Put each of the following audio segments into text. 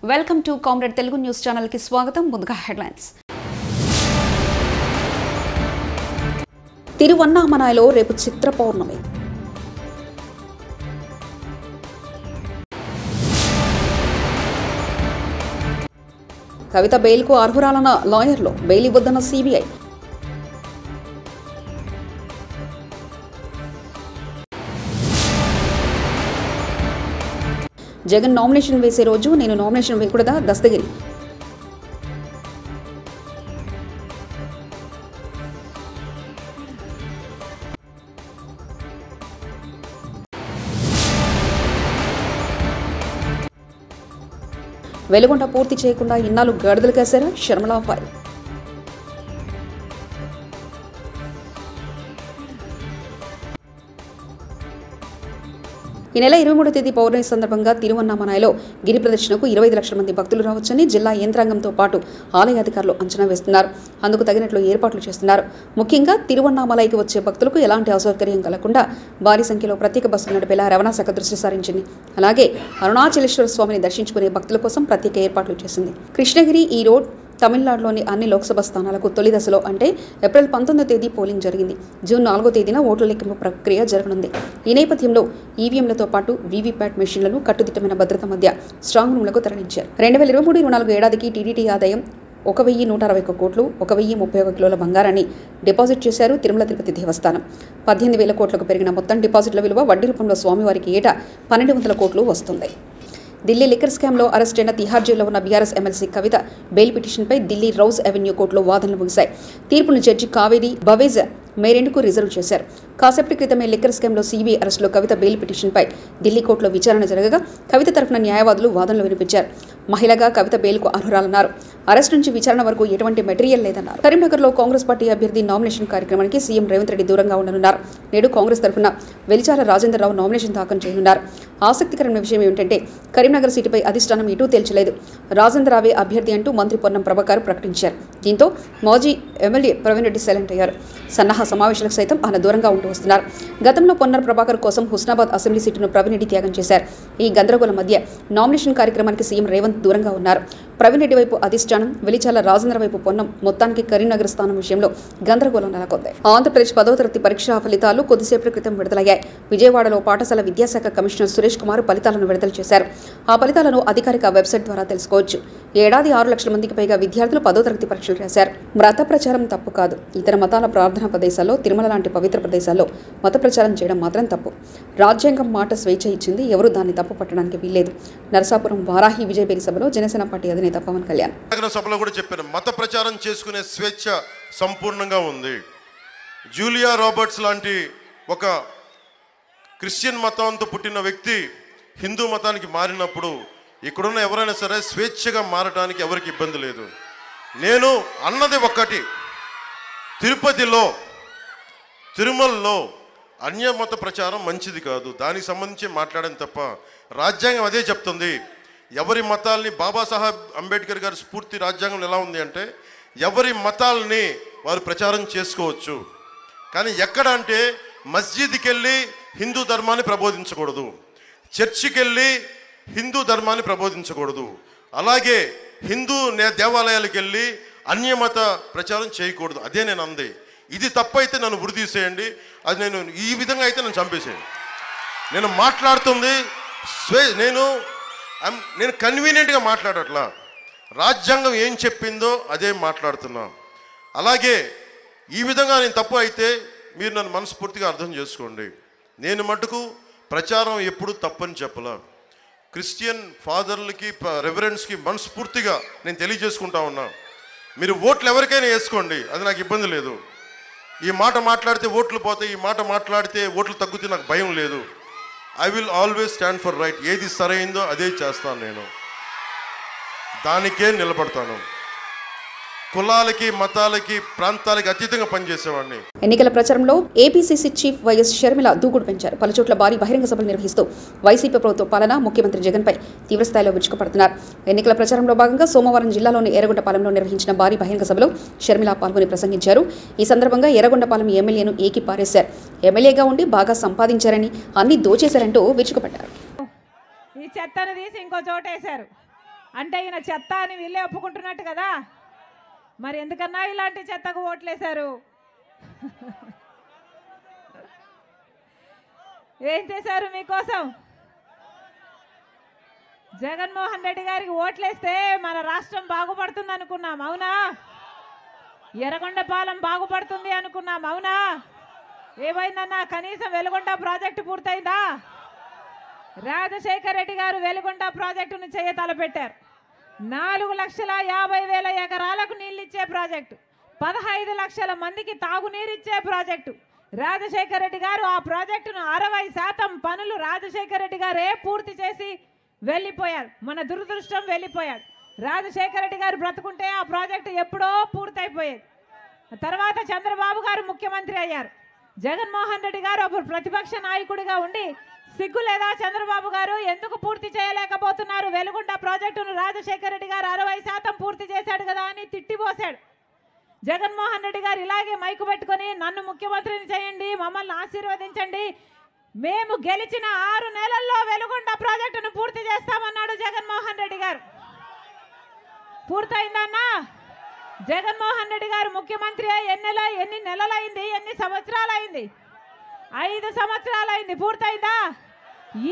Welcome to comrade Telugu news channel కి స్వాగతం. ముందుగా హెడ్లైన్స్. తిరువన్నామలైలో రేపు చిత్ర పౌర్ణమి. కవిత బెయిల్కు అర్హురాలన్న లాయర్లు, బెయిల్ ఇవ్వొద్దన్న సిబిఐ. జగన్ నామినేషన్ వేసే రోజు నేను నామినేషన్ వేయకూడదా? దస్తగిరి. వెలుగొండ పూర్తి చేయకుండా ఇన్నాళ్ళు గడుదలు కాశారా? షర్మిలా ఫైల్. ఈ నెల 23వ తేదీ పౌర్ణమి సందర్భంగా తిరువన్నామలైలో గిరి ప్రదర్శనకు 25 లక్షల మంది భక్తులు రావచ్చని జిల్లా యంత్రాంగంతో పాటు ఆలయ అధికారులు అంచనా వేస్తున్నారు. అందుకు తగినట్లు ఏర్పాట్లు చేస్తున్నారు. ముఖ్యంగా తిరువన్నామలైకి వచ్చే భక్తులకు ఎలాంటి అసౌకర్యం కలగకుండా భారీ సంఖ్యలో ప్రత్యేక బస్సులు నడిపేలా రవాణా శాఖ దృష్టి సారించింది. అలాగే అరుణాచలేశ్వర స్వామిని దర్శించుకునే భక్తుల కోసం ప్రత్యేక ఏర్పాట్లు చేసింది. కృష్ణగిరి ఈ రోడ్ తమిళనాడులోని అన్ని లోక్సభ స్థానాలకు తొలి దశలో అంటే ఏప్రిల్ 19వ తేదీ పోలింగ్ జరిగింది. జూన్ 4వ తేదీన ఓట్ల లెక్కింపు ప్రక్రియ జరగనుంది. ఈ నేపథ్యంలో ఈవీఎంలతో పాటు వీవీప్యాట్ మెషిన్లను కట్టుదిట్టమైన భద్రత మధ్య స్ట్రాంగ్ రూమ్లకు తరలించారు. 2023-24 ఏడాదికి టీడీటీ ఆదాయం 1,161 కోట్లు, 1,031 కిలోల బంగారాన్ని డిపాజిట్ చేశారు తిరుమల తిరుపతి దేవస్థానం. 18,000 కోట్లకు పెరిగిన మొత్తం డిపాజిట్ల విలువ వడ్డీ రూపంలో స్వామివారికి ఏటా 1,200 కోట్లు వస్తుంది. ఢిల్లీ లిక్కర్ స్కామ్లో అరెస్ట్ అయిన తిహార్ జైల్లో ఉన్న బీఆర్ఎస్ ఎమ్మెల్సీ కవిత బెయిల్ పిటిషన్పై ఢిల్లీ రౌజ్ అవెన్యూ కోర్టులో వాదనలు ముగిశాయి. తీర్పును జడ్జి కావేరి భవేజ్ మేరెండుకు రిజర్వ్ చేశారు. కాసేపటి క్రితమే లిక్కర్ స్కామ్లో సిబిఐ అరెస్టులో కవిత బెయిల్ పిటిషన్పై ఢిల్లీ కోర్టులో విచారణ జరగగా కవిత తరఫున న్యాయవాదులు వాదనలు వినిపించారు. మహిళగా కవిత బెయిల్కు అర్హురాలన్నారు. అరెస్ట్ నుంచి విచారణ వరకు ఎటువంటి మెటీరియల్ లేదన్నారు. కరీంనగర్లో కాంగ్రెస్ పార్టీ అభ్యర్థి నామినేషన్ కార్యక్రమానికి సీఎం రేవంత్ రెడ్డి దూరంగా ఉండనున్నారు. నేడు కాంగ్రెస్ తరఫున వెలిచాల రాజేంద్రరావు నామినేషన్ దాఖలు చేయనున్నారు. ఆసక్తికరమైన విషయం ఏమిటంటే కరీంనగర్ సీటుపై అధిష్టానం ఎటూ తేల్చలేదు. రాజేంద్రరావే అభ్యర్థి అంటూ మంత్రి పొన్నం ప్రభాకర్ ప్రకటించారు. దీంతో మాజీ ఎమ్మెల్యే ప్రవీణ్ రెడ్డి సైలెంట్ అయ్యారు. సన్నాహ సమావేశాలకు సైతం ఆయన దూరంగా ఉంటూ వస్తున్నారు. గతంలో పొన్నం ప్రభాకర్ కోసం హుస్నాబాద్ అసెంబ్లీ సీటును ప్రవీణ్ రెడ్డి త్యాగం చేశారు. ఈ గందరగోళం మధ్య నామినేషన్ కార్యక్రమానికి సీఎం రేవంత్ దూరంగా ఉన్నారు. ప్రవీణ్ రెడ్డి వైపు అధిష్టానం, వెలిచాల రాజేంద్ర వైపు పొన్నం. మొత్తానికి కరీంనగర్ స్థానం విషయంలో గందరగోళం నెలకొంది. ఆంధ్రప్రదేశ్ 10వ తరగతి పరీక్షా ఫలితాలు కొద్దిసేపటి క్రితం విడుదలయ్యాయి. విజయవాడలో పాఠశాల విద్యాశాఖ కమిషనర్ సురేష్ కుమార్ ఫలితాలను విడుదల చేశారు. ఆ ఫలితాలను అధికారిక వెబ్సైట్ ద్వారా తెలుసుకోవచ్చు. ఏడాది 6 లక్షల మందికి పైగా విద్యార్థులు 10వ తరగతి పరీక్షలు రాశారు. మత ప్రచారం తప్పు కాదు. ఇతర మతాల ప్రార్థనా ప్రదేశాల్లో, తిరుమల లాంటి పవిత్ర ప్రదేశాల్లో మత ప్రచారం చేయడం మాత్రం తప్పు. రాజ్యాంగం మాట స్వేచ్ఛ ఇచ్చింది. ఎవరు దాన్ని తప్పు పట్టడానికి వీల్లేదు. నరసాపురం వారాహి విజయబేరి సభలో జనసేన పార్టీ అధినేత పవన్ కళ్యాణ్ సభలో కూడా చెప్పారు, మత ప్రచారం చేసుకునే స్వేచ్ఛ సంపూర్ణంగా ఉంది. జూలియా రాబర్ట్స్ లాంటి ఒక క్రిస్టియన్ మతంతో పుట్టిన వ్యక్తి హిందూ మతానికి మారినప్పుడు ఇక్కడున్న ఎవరైనా సరే స్వేచ్ఛగా మారడానికి ఎవరికి ఇబ్బంది లేదు. నేను అన్నది ఒక్కటి, తిరుపతిలో తిరుమలలో అన్యమత ప్రచారం మంచిది కాదు. దానికి సంబంధించి మాట్లాడడం తప్ప రాజ్యాంగం అదే చెప్తుంది. ఎవరి మతాల్ని, బాబాసాహెబ్ అంబేద్కర్ గారి స్ఫూర్తి రాజ్యాంగం ఎలా ఉంది అంటే ఎవరి మతాల్ని వారు ప్రచారం చేసుకోవచ్చు. కానీ ఎక్కడ అంటే మస్జిద్కి వెళ్ళి హిందూ ధర్మాన్ని ప్రబోధించకూడదు, చర్చికి వెళ్ళి హిందూ ధర్మాన్ని ప్రబోధించకూడదు, అలాగే హిందూ దేవాలయాలకు వెళ్ళి అన్యమత ప్రచారం చేయకూడదు. అదే నేను అంది. ఇది తప్పైతే నన్ను ఉరిదీసేయండి. అది నేను ఈ విధంగా అయితే నన్ను చంపేసేయండి. నేను మాట్లాడుతుంది నేను కన్వీనియంట్గా మాట్లాడట్లా. రాజ్యాంగం ఏం చెప్పిందో అదే మాట్లాడుతున్నా. అలాగే ఈ విధంగా నేను తప్పు అయితే మీరు నన్ను మనస్ఫూర్తిగా అర్థం చేసుకోండి. నేను మటుకు ప్రచారం ఎప్పుడు తప్పని చెప్పలా. క్రిస్టియన్ ఫాదర్లకి, రెవరెండ్స్కి మనస్ఫూర్తిగా నేను తెలియజేసుకుంటా ఉన్నా. మీరు ఓట్లు ఎవరికైనా వేసుకోండి, అది నాకు ఇబ్బంది లేదు. ఈ మాట మాట్లాడితే ఓట్లు పోతాయి, ఈ మాట మాట్లాడితే ఓట్లు తగ్గితే నాకు భయం లేదు. I will always stand for right. ఏది సరైందో అదే చేస్తాను. నేను దానికే నిలబడతాను. కులాలకి, మతాలకి, ప్రాంతాలకి అతీతంగా పనిచేసేవాడిని. ఎన్నికల ప్రచారంలో ఏపీసీసీ చీఫ్ వైఎస్ షర్మిల దూకుడు పెంచారు. పలుచోట్ల భారీ బహిరంగ సభలు నిర్వహిస్తూ వైసీపీ ప్రభుత్వ పాలన, ముఖ్యమంత్రి జగన్పై తీవ్రస్థాయిలో విరుచుకుపడుతున్నారు. ఎన్నికల ప్రచారంలో భాగంగా సోమవారం జిల్లాలోని ఎర్రగొండపాలెంలో నిర్వహించిన భారీ బహిరంగ సభలో షర్మిల పాల్గొని ప్రసంగించారు. ఈ సందర్భంగా ఎర్రగొండపాలెం ఎమ్మెల్యేను ఏకి పారేశారు. ఎమ్మెల్యేగా ఉండి బాగా సంపాదించారని, అన్ని దోచేశారంటూ విరుచుకుపడ్డారు. ఈ చెత్తను తీసి ఇంకో చోటేశారు. అంటే ఈయన చెత్త అని వీళ్ళే ఒప్పుకుంటున్నట్టు కదా. మరి ఎందుకన్నా ఇలాంటి చెత్తకు ఓట్లేశారు? ఏం చేశారు మీకోసం? జగన్మోహన్ రెడ్డి గారికి ఓట్లేస్తే మన రాష్ట్రం బాగుపడుతుంది అనుకున్నాం, అవునా? ఎర్రగొండపాలెం బాగుపడుతుంది అనుకున్నాం, అవునా? ఏమైందన్నా? కనీసం వెలుగొండ ప్రాజెక్టు పూర్తయిందా? రాజశేఖర రెడ్డి గారు వెలుగొండ ప్రాజెక్టును తలపెట్టారు. 4,50,000 ఎకరాలకు నీళ్ళిచ్చే ప్రాజెక్టు, 15 లక్షల మందికి తాగునీరిచ్చే ప్రాజెక్టు. రాజశేఖర రెడ్డి గారు ఆ ప్రాజెక్టును 60% పనులు రాజశేఖర రెడ్డి గారే పూర్తి చేసి వెళ్ళిపోయారు. మన దురదృష్టం వెళ్ళిపోయాడు. రాజశేఖర రెడ్డి గారు బ్రతుకుంటే ఆ ప్రాజెక్టు ఎప్పుడో పూర్తయిపోయేది. తర్వాత చంద్రబాబు గారు ముఖ్యమంత్రి అయ్యారు. జగన్మోహన్ రెడ్డి గారు ఒక ప్రతిపక్ష నాయకుడిగా ఉండి సిగ్గు లేదా చంద్రబాబు గారు ఎందుకు పూర్తి చేయలేకపోతున్నారు వెలుగొండ ప్రాజెక్టును? రాజశేఖర రెడ్డి గారు 60% పూర్తి చేశాడు కదా అని తిట్టిపోశాడు. జగన్మోహన్ రెడ్డి గారు ఇలాగే మైకు పెట్టుకొని నన్ను ముఖ్యమంత్రిని చేయండి, మమ్మల్ని ఆశీర్వదించండి, మేము గెలిచిన 6 నెలల్లో వెలుగొండ ప్రాజెక్టును పూర్తి చేస్తామన్నాడు జగన్మోహన్ రెడ్డి గారు. పూర్తయిందన్నా? జగన్మోహన్ రెడ్డి గారు ముఖ్యమంత్రి ఎన్ని నెలలైంది? ఎన్ని సంవత్సరాలైంది? 5 సంవత్సరాలైంది. పూర్తయిందా?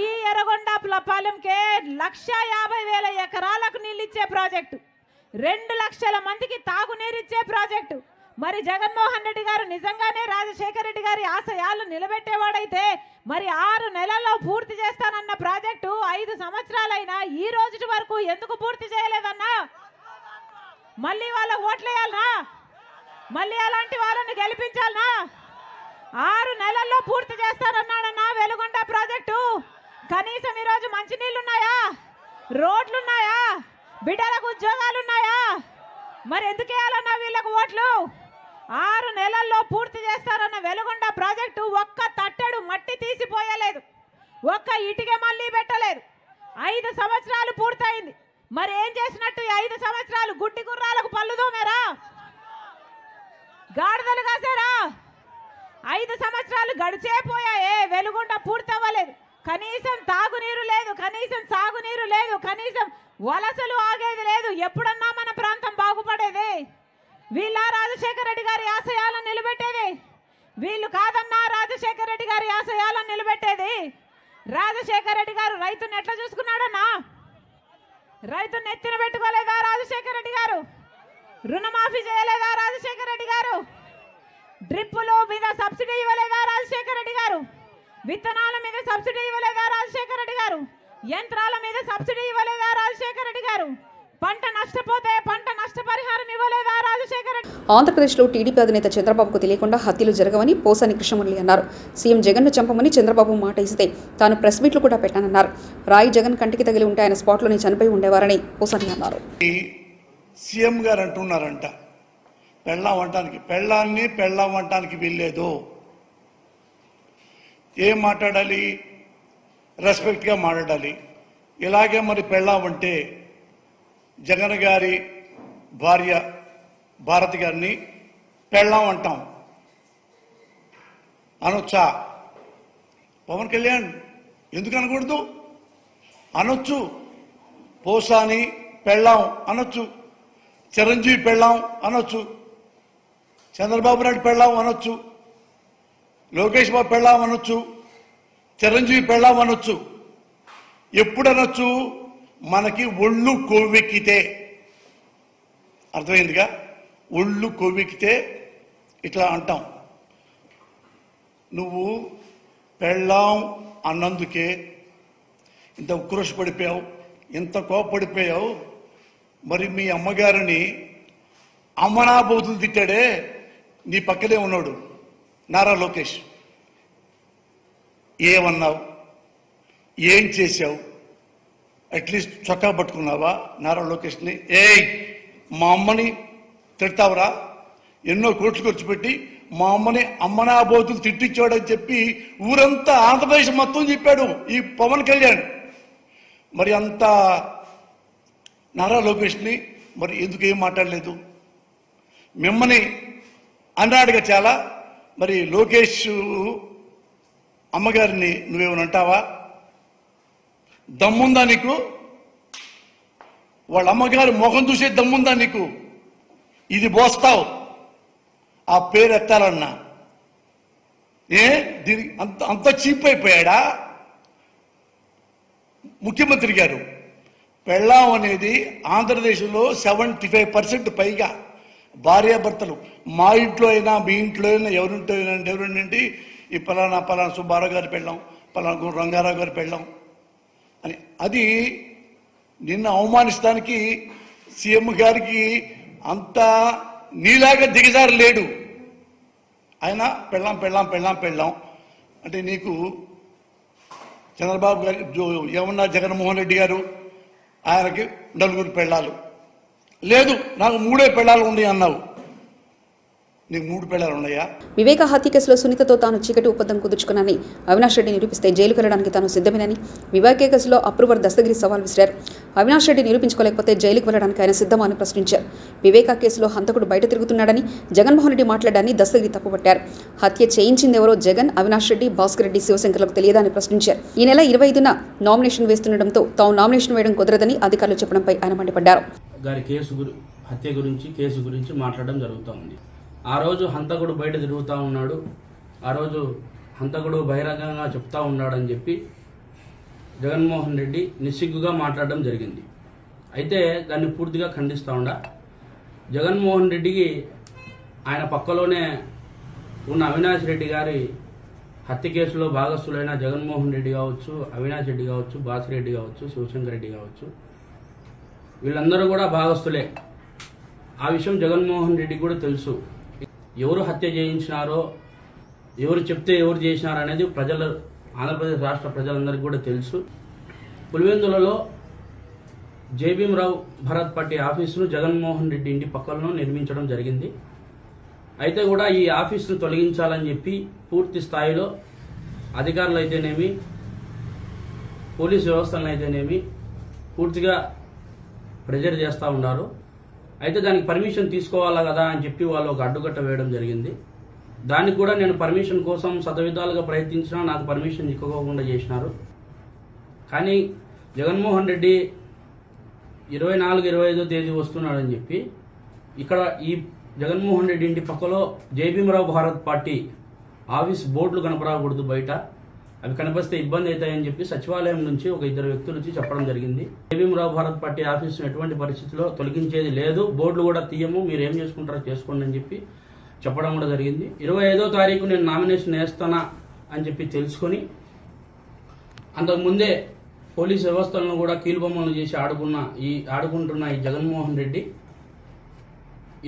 ఈ ఎర్రగొండపాలెంకే 1,50,000 ఎకరాలకు నీళ్ళిచ్చే ప్రాజెక్టు, 2 లక్షల మందికి తాగునీరిచ్చే ప్రాజెక్టు. మరి జగన్మోహన్ రెడ్డి గారు నిజంగానే రాజశేఖర రెడ్డి గారి ఆశయాలు నిలబెట్టేవాడైతే మరి 6 నెలల్లో పూర్తి చేస్తానన్న ప్రాజెక్టు 5 సంవత్సరాలైనా ఈ రోజు వరకు ఎందుకు పూర్తి చేయలేదన్నా? మళ్ళీ వాళ్ళ ఓట్లేయాలనా? మళ్ళీ అలాంటి వాళ్ళని గెలిపించాలనా? 6 నెలల్లో పూర్తి చేస్తారన్నాడన్నా వెలుగొండ ప్రాజెక్టు. కనీసం ఈరోజు మంచినీళ్ళున్నాయా? రోడ్లున్నాయా? బిడ్డలకు ఉద్యోగాలున్నాయా? మరి ఎందుకు వేయాలన్నా వీళ్ళకు ఓట్లు? 6 నెలల్లో పూర్తి చేస్తారన్న వెలుగొండ ప్రాజెక్టు ఒక్క తట్టెడు మట్టి తీసిపోయలేదు, ఒక్క ఇటుక మళ్ళీ పెట్టలేదు. 5 సంవత్సరాలు పూర్తయింది. మరి ఏం చేసినట్టు? 5 సంవత్సరాలు గుడ్డి గుర్రాలకు పళ్ళు దోమారా? గాడిదలు కాసారా? 5 సంవత్సరాలు గడిచే పోయాయే, వెలుగొండ పూర్తి అవ్వలేదు. కనీసం తాగునీరు లేదు, కనీసం సాగునీరు లేదు, కనీసం వలసలు ఆగేది లేదు. ఎప్పుడన్నా మన ప్రాంతం బాగుపడేది? వీళ్ళ రాజశేఖర రెడ్డి గారి ఆశయాలను నిలబెట్టేది? వీళ్ళు కాదన్నా రాజశేఖర రెడ్డి గారి ఆశయాలను నిలబెట్టేది. రాజశేఖర రెడ్డి గారు రైతుని ఎట్లా చూసుకున్నాడన్నా? రైతుని ఎత్తిన పెట్టుకోలేదా రాజశేఖర రెడ్డి గారు? రుణమాఫీ చేయలేదా రాజశేఖర రెడ్డి గారు? డ్రిప్పుల మీద సబ్సిడీ ఇవ్వలేదా రాజశేఖర రెడ్డి గారు? విత్తనాల మీద సబ్సిడీ ఇవ్వలేదా రాజశేఖర రెడ్డి గారు? యంత్రాల మీద సబ్సిడీ ఇవ్వలేదా రాజశేఖర రెడ్డి గారు? పంట నష్టపోతే పంట నష్టపరిహారం ఇవ్వలేదా రాజశేఖర రెడ్డి? ఆంధ్రప్రదేశ్లో టీడీపీ అధినేత చంద్రబాబుకు తెలియకుండా హత్యలు జరగవని పోసాని కృష్ణమురళి అన్నారు. సీఎం జగన్ను చంపమని చంద్రబాబు మాట ఇస్తే తాను ప్రెస్ మీట్లు కూడా పెట్టానన్నారు. రాయి జగన్ కంటికి తగిలి ఉంటే ఆయన స్పాట్లోనే చనిపోయి ఉండేవారని పోసాని అన్నారు. సీఎం గారు అంటున్నారంట పెళ్ళాం వంటానికి వీల్లేదు. ఏం మాట్లాడాలి? రెస్పెక్ట్గా మాట్లాడాలి. ఇలాగే మరి పెళ్ళాం అంటే జగన్ గారి భార్య భారతి గారిని పెళ్ళాం అంటాం అనొచ్చా? పవన్ కళ్యాణ్ ఎందుకు అనకూడదు? అనొచ్చు. పోసాని పెళ్ళాం అనొచ్చు, చిరంజీవి పెళ్ళాం అనొచ్చు, చంద్రబాబు నాయుడు పెళ్ళాం అనొచ్చు, లోకేష్ బాబు పెళ్ళాం అనొచ్చు, చిరంజీవి పెళ్ళాం అనొచ్చు. ఎప్పుడు అనొచ్చు? మనకి ఒళ్ళు కొవ్వెక్కితే. అర్థమైందిగా? ఒళ్ళు కొవ్వెక్కితే ఇట్లా అంటాం. నువ్వు పెళ్ళాం అన్నందుకే ఇంత ఉక్రోష పడిపోయావు, ఇంత కోపడిపోయావు. మరి మీ అమ్మగారిని అమ్మనాబోతులు తిట్టాడే నీ పక్కనే ఉన్నాడు నారా లోకేష్. ఏమన్నావు? ఏం చేశావు? అట్లీస్ట్ చొక్కా పట్టుకున్నావా నారా లోకేష్ని? మా అమ్మని తిడతావురా? ఎన్నో కోట్లు ఖర్చు పెట్టి మా అమ్మని అమ్మనాబోతులు తిట్టించాడని చెప్పి ఊరంతా ఆంధ్రప్రదేశ్ మొత్తం చెప్పాడు ఈ పవన్ కళ్యాణ్. మరి అంత నారా లోకేష్ని మరి ఎందుకు ఏం మాట్లాడలేదు? మిమ్మల్ని అన్నాడుగా చాలా. మరి లోకేష్ అమ్మగారిని నువ్వేమని అంటావా? దమ్ముందా నీకు? వాళ్ళ అమ్మగారి ముఖం చూసే దమ్ముందా నీకు? ఇది మోస్తావు, ఆ పేరు ఎత్తాలన్నా. దీనికి అంత చీప్ అయిపోయాడా ముఖ్యమంత్రి గారు? పెళ్ళాం అనేది ఆంధ్రదేశంలో 75% పైగా భార్యాభర్తలు, మా ఇంట్లో అయినా మీ ఇంట్లో అయినా ఎవరుంటే ఈ పలానా సుబ్బారావు గారి పెళ్ళాం, పలానా రంగారావు గారి పెళ్ళాం అని. అది నిన్న అవమానిస్తానికి సీఎం గారికి అంత నీలాగా దిగజారు లేడు. ఆయన పెళ్ళాం అంటే నీకు చంద్రబాబు గారి ఏమన్నా జగన్మోహన్ రెడ్డి గారు ఆయనకి 4 పెళ్ళాలు లేదు, నాకు 3 పెళ్ళాలు ఉన్నాయి అన్నావు. నీకు 3 పెళ్ళాలు ఉన్నాయా? వివేక హత్య కేసులో సునీతతో తాను చీకటి ఒప్పందం కుదుర్చుకున్నానని అవినాష్ రెడ్డి నిరూపిస్తే జైలుకు వెళ్లడానికి తాను సిద్ధమేనని వివేక కేసులో అప్రూవర్ దస్తగిరి సవాల్ విసిరారు. అవినాష్ రెడ్డి నిరూపించుకోలేకపోతే జైలుకు వెళ్లడానికి ఆయన సిద్ధమా అని ప్రశ్నించారు. వివేక కేసులో హంతకుడు బయట తిరుగుతున్నాడని జగన్మోహన్ రెడ్డి మాట్లాడారని దస్తగిరి తప్పుపట్టారు. హత్య చేయించిందెవరో జగన్, అవినాష్ రెడ్డి, భాస్కర్ రెడ్డి, శివశంకర్లకు తెలియదా అని ప్రశ్నించారు. ఈ నెల 25న నామినేషన్ వేస్తుండటంతో తాము నామినేషన్ వేయడం కుదరదని అధికారులు చెప్పడంపై ఆయన మండిపడ్డారు. హత్య గురించి కేసు గురించి మాట్లాడడం జరుగుతోంది. ఆ రోజు హంతకుడు బయట తిరుగుతూ ఉన్నాడు, ఆ రోజు హంతకుడు బహిరంగంగా చెప్తా ఉన్నాడని చెప్పి జగన్మోహన్ రెడ్డి నిస్సిగ్గుగా మాట్లాడడం జరిగింది. అయితే దాన్ని పూర్తిగా ఖండిస్తూ ఉండా జగన్మోహన్ రెడ్డికి ఆయన పక్కలోనే ఉన్న అవినాష్ రెడ్డి గారి హత్య కేసులో భాగస్థులైన జగన్మోహన్ రెడ్డి కావచ్చు, అవినాష్ రెడ్డి కావచ్చు, భాస్కర్ రెడ్డి కావచ్చు, శివశంకర్ రెడ్డి కావచ్చు, వీళ్ళందరూ కూడా భాగస్థులే. ఆ విషయం జగన్మోహన్ రెడ్డికి కూడా తెలుసు. ఎవరు హత్య చేయించినారో, ఎవరు చెప్తే ఎవరు చేసినారో అనేది ఆంధ్రప్రదేశ్ రాష్ట్ర ప్రజలందరికీ కూడా తెలుసు. పులివెందులలో జేబీఎంరావు భరత్ పట్టి ఆఫీసును జగన్మోహన్ రెడ్డి ఇంటి పక్కలను నిర్మించడం జరిగింది. అయితే కూడా ఈ ఆఫీసును తొలగించాలని చెప్పి పూర్తి స్థాయిలో అధికారులు అయితేనేమి, పోలీసు వ్యవస్థలను అయితేనేమి పూర్తిగా ప్రెజర్ చేస్తూ ఉన్నారు. అయితే దానికి పర్మిషన్ తీసుకోవాలా కదా అని చెప్పి వాళ్ళు ఒక అడ్డుకట్ట వేయడం జరిగింది. దానికి కూడా నేను పర్మిషన్ కోసం శతవిధాలుగా ప్రయత్నించినా నాకు పర్మిషన్ ఇవ్వకుండా చేసినారు. కానీ జగన్మోహన్ రెడ్డి 24-25వ తేదీ వస్తున్నాడని చెప్పి ఇక్కడ ఈ జగన్మోహన్ రెడ్డి ఇంటి పక్కలో జేబీఎంరావు భారత్ పార్టీ ఆఫీస్ బోర్డులు కనపరాకూడదు, బయట అవి కనిపిస్తే ఇబ్బంది అవుతాయని చెప్పి సచివాలయం నుంచి ఒక 2 వ్యక్తులు వచ్చి చెప్పడం జరిగింది. జేబీఎంరావు భారత్ పార్టీ ఆఫీసును ఎటువంటి పరిస్థితిలో తొలగించేది లేదు, బోర్డులు కూడా తీయము, మీరు ఏం చేసుకుంటారో చేసుకోండి అని చెప్పి చెప్పడం కూడా జరిగింది. 25వ తారీఖు నేను నామినేషన్ వేస్తానా అని చెప్పి తెలుసుకొని అంతకుముందే పోలీసు వ్యవస్థలను కూడా కీలుబొమ్మలను చేసి ఆడుకుంటున్న ఈ జగన్మోహన్ రెడ్డి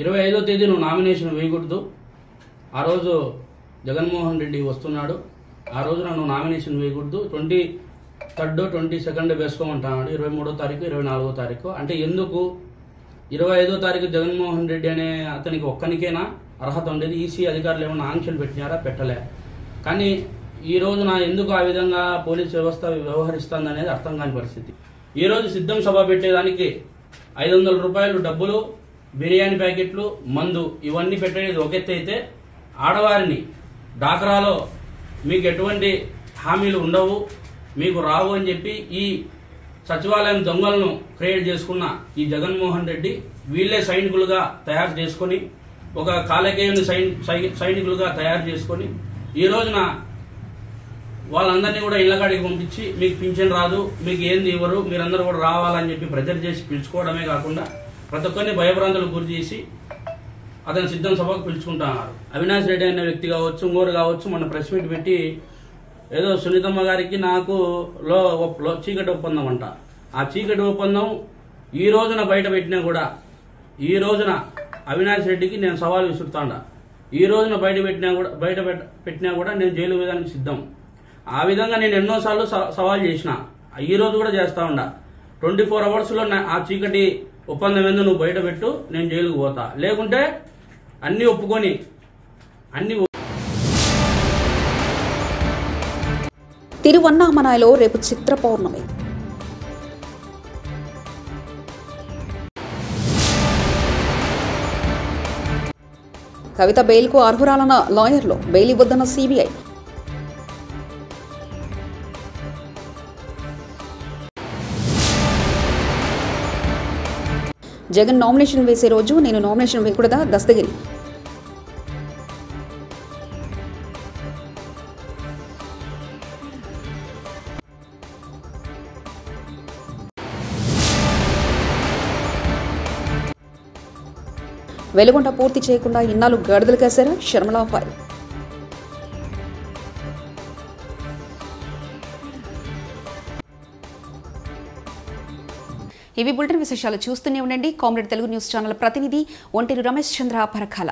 25వ తేదీ నువ్వు నామినేషన్ వేయకూడదు, ఆ రోజు జగన్మోహన్ రెడ్డి వస్తున్నాడు, ఆ రోజున నువ్వు నామినేషన్ వేయకూడదు, 23rd 22nd వేసుకోమంటున్నాడు, 23వ తారీఖు 24వ తారీఖు. అంటే ఎందుకు 25వ తారీఖు జగన్మోహన్ రెడ్డి అనే అతనికి ఒక్కనికేనా అర్హత ఉండేది? ఈసీ అధికారులు ఏమైనా ఆంక్షలు పెట్టినారా? పెట్టలే. కానీ ఈ రోజున ఎందుకు ఆ విధంగా పోలీసు వ్యవస్థ వ్యవహరిస్తుంది అనేది అర్థం కాని పరిస్థితి. ఈ రోజు సిద్ధం సభ పెట్టేదానికి 500 రూపాయలు డబ్బులు, బిర్యానీ ప్యాకెట్లు, మందు ఇవన్నీ పెట్టేది ఒక ఎత్తు అయితే, ఆడవారిని డాక్రాలో మీకు ఎటువంటి హామీలు ఉండవు, మీకు రావు అని చెప్పి ఈ సచివాలయం దొంగలను క్రియేట్ చేసుకున్న ఈ జగన్మోహన్ రెడ్డి వీళ్లే సైనికులుగా తయారు చేసుకుని, ఒక కాలకేయుని సైనికులుగా తయారు చేసుకుని ఈ రోజున వాళ్ళందరినీ కూడా ఇళ్లకాడికి పంపించి మీకు పింఛన్ రాదు, మీకు ఏంది ఇవ్వరు, మీరందరూ కూడా రావాలని చెప్పి ప్రెజర్ చేసి పిలుచుకోవడమే కాకుండా ప్రతి ఒక్కరిని భయభ్రాంతులకు గురి చేసి అతను సిద్ధం సభకు పిలుచుకుంటున్నారు. అవినాష్ రెడ్డి అనే వ్యక్తి కావచ్చు, ఇంకోరు కావచ్చు, మన ప్రెస్ మీట్ పెట్టి ఏదో సునీతమ్మ గారికి నాకు చీకటి ఒప్పందం అంట. ఆ చీకటి ఒప్పందం ఈ రోజున బయట పెట్టినా కూడా, ఈ రోజున అవినాష్ రెడ్డికి నేను సవాల్ విసురుతాండా, ఈ రోజున బయట పెట్టినా కూడా నేను జైలు వేయడానికి సిద్ధం. ఆ విధంగా నేను ఎన్నోసార్లు సవాల్ చేసిన, ఈ రోజు కూడా చేస్తా ఉండా. 24 అవర్స్లో ఆ చీకటి ఒప్పందం ఏందో నువ్వు బయట పెట్టు, నేను జైలుకు పోతా, లేకుంటే అన్ని ఒప్పుకొని తిరువన్నామలైలో రేపు చిత్ర పౌర్ణమి. కవిత బెయిల్కు అర్హురాలన్న లాయర్లు, బెయిల్ ఇవ్వొద్దన్న సిబిఐ. జగన్ నామినేషన్ వేసే రోజు నేను నామినేషన్ వేయకూడదా? దస్తగిరి. వెలుగొండ పూర్తి చేయకుండా ఇన్నాళ్ళు గడుదలు కాశారా? శర్మలా ఫైర్. ఇవి బులెటిన్ విశేషాలు. చూస్తూనే ఉండండి కామ్రేడ్ తెలుగు న్యూస్ ఛానల్ ప్రతినిధి ఒంటేరు రమేష్ చంద్ర పరకాల.